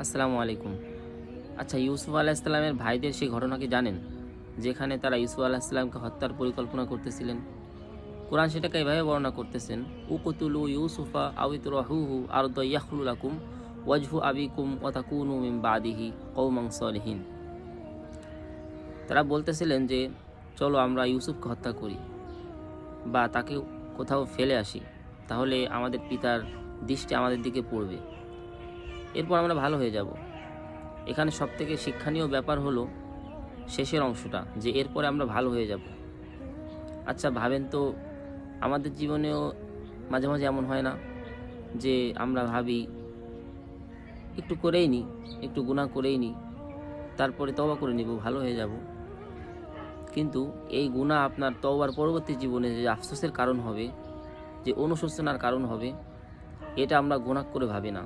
আসসালামু আলাইকুম। আচ্ছা, ইউসুফ আলাইহিসসালামের ভাইদের সেই ঘটনা কি জানেন? যেখানে তারা ইউসুফ আলাইহিসসালামকে হত্যার পরিকল্পনা করতেছিলেন। কোরআন সেটাকে এভাবে বর্ণনা করতেছেন, উকতুলু ইউসুফা আও ইতরাহুহু আরদা ইয়াখলু লাকুম ওয়াজহু আবিকুম ওয়া তাকুনু মিন বাদিহি কওমান সলিহিন। তারা বলতেছিলেন যে চলো আমরা ইউসুফকে হত্যা করি বা তাকে কোথাও ফেলে আসি, তাহলে আমাদের পিতার দৃষ্টি আমাদের দিকে পড়বে, এরপর আমরা ভালো হয়ে যাব। এখানে সবথেকে শিক্ষণীয় ব্যাপার হলো শেষের অংশটা, যে এরপরে আমরা ভালো হয়ে যাব। আচ্ছা ভাবেন তো, আমাদের জীবনেও মাঝে মাঝে এমন হয় না যে আমরা ভাবি একটু করেই নিই, একটু গুনাহ করেই নিই, তারপরে তওবা করে নিব, ভালো হয়ে যাব। কিন্তু এই গুনাহ আপনার তওবার পরবর্তী জীবনে যে আফসোসের কারণ হবে, যে অনুশোচনার কারণ হবে, এটা আমরা গুনাহ করে ভাবি না।